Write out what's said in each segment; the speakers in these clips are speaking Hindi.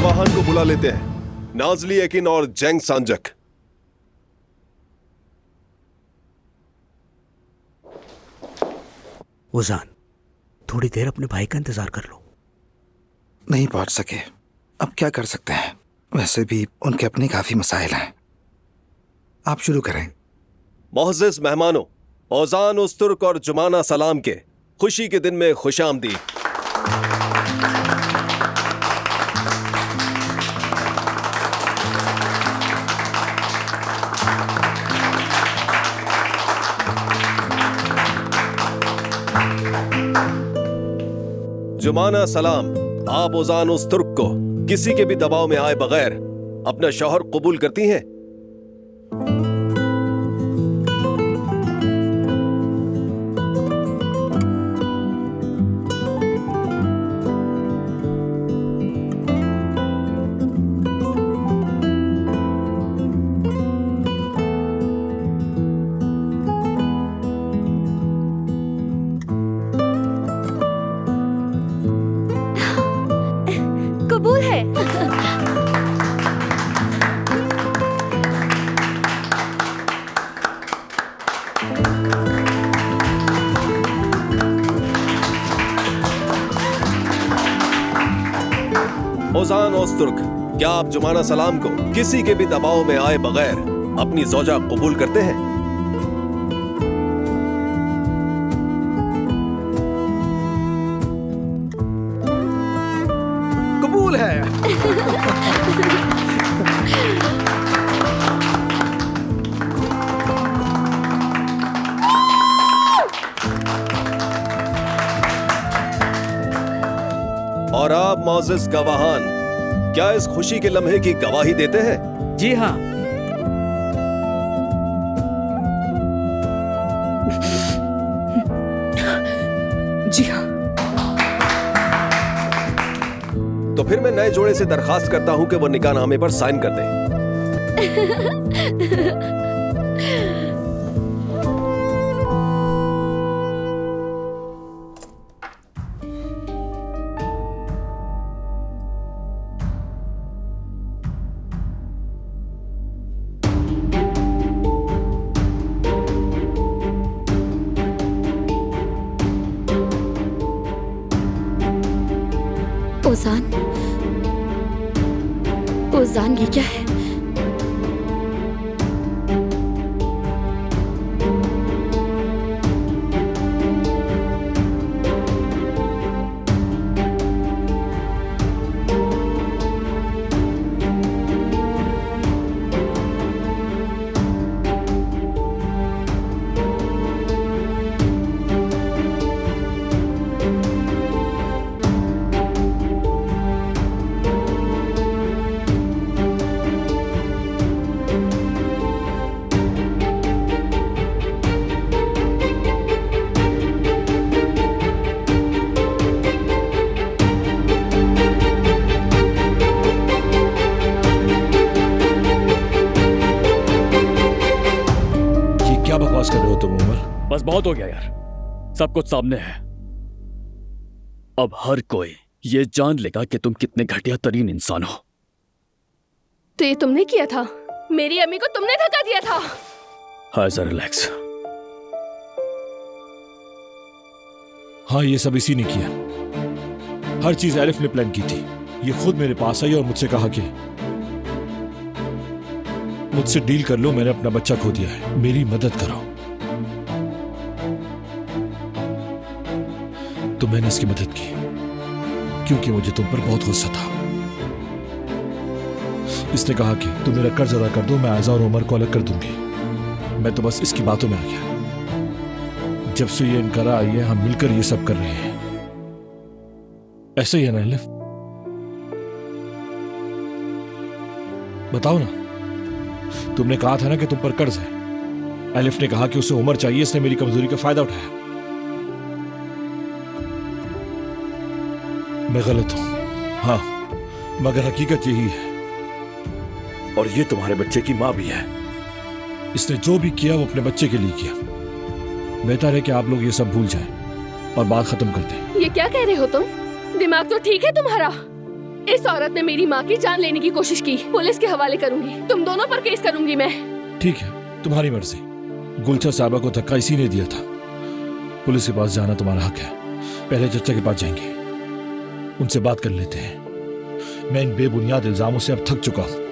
गवाहान को बुला लेते हैं, नाजली यकीन और जेंग सांजक। ओजान, थोड़ी देर अपने भाई का इंतजार कर लो। नहीं पहुंच सके, अब क्या कर सकते हैं। वैसे भी उनके अपने काफी मसाइल हैं। आप शुरू करें। मोअज़्ज़िज़ मेहमानों, ओजान उस्तुर्क और जुमाना सलाम के खुशी के दिन में खुशामदीद। जुमाना सलाम, आप ओजान उस्तुर्क को किसी के भी दबाव में आए बगैर अपना शौहर कबूल करती हैं? कबूल है। ओजान ओस्तुर्क, क्या आप जुमाना सलाम को किसी के भी दबाव में आए बगैर अपनी ज़ौजा कबूल करते हैं? कबूल है। और आप मोअज़्ज़िज़ गवाहान, क्या इस खुशी के लम्हे की गवाही देते हैं? जी हाँ। जी हाँ। तो फिर मैं नए जोड़े से दरखास्त करता हूं कि वो निकाहनामे पर साइन कर दें। ओजान, ओजान ये क्या है? क्या बकवास कर रहे हो तुम उमर? बस बहुत हो गया यार, सब कुछ सामने है। अब हर कोई ये जान लेगा कि तुम कितने घटिया तरीन इंसान हो। तो ये तुमने किया था? मेरी अम्मी को तुमने धक्का दिया था? हाँ जरा रिलैक्स। हाँ, ये सब इसी ने किया। हर चीज एलिफ ने प्लान की थी। ये खुद मेरे पास आई और मुझसे कहा कि मुझसे डील कर लो, मैंने अपना बच्चा खो दिया है, मेरी मदद करो। तो मैंने इसकी मदद की क्योंकि मुझे तुम पर बहुत गुस्सा था। इसने कहा कि तुम मेरा कर्ज अदा कर दो, मैं आयजा और उमर को अलग कर दूंगी। मैं तो बस इसकी बातों में आ गया। जब से ये इनकारा आई है, हम मिलकर ये सब कर रहे हैं। ऐसे ही है ना एलिफ? बताओ ना। तुमने कहा था ना कि तुम पर कर्ज है। एलिफ ने कहा कि उसे उमर चाहिए, इसने मेरी कमजोरी का फायदा उठाया। मैं गलत हूं, हाँ, मगर हकीकत यही है। और ये तुम्हारे बच्चे की मां भी है। इसने जो भी किया वो अपने बच्चे के लिए किया। बेहतर है कि आप लोग ये सब भूल जाएं और बात खत्म कर दें। ये क्या कह रहे हो तुम? दिमाग तो ठीक है तुम्हारा? इस औरत ने मेरी माँ की जान लेने की कोशिश की। पुलिस के हवाले करूंगी, तुम दोनों पर केस करूंगी मैं। ठीक है, तुम्हारी मर्जी। गुलशन साहबा को धक्का इसी ने दिया था। पुलिस के पास जाना तुम्हारा हक है। पहले चचा के पास जाएंगे, उनसे बात कर लेते हैं। मैं इन बेबुनियाद इल्जामों से अब थक चुका हूं।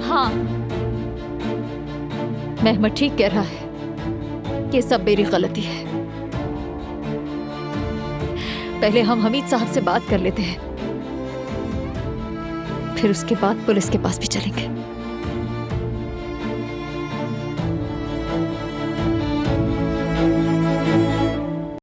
हाँ, महमद ठीक कह रहा है, ये सब मेरी गलती है। पहले हम हमीद साहब से बात कर लेते हैं, फिर उसके बाद पुलिस के पास भी चलेंगे।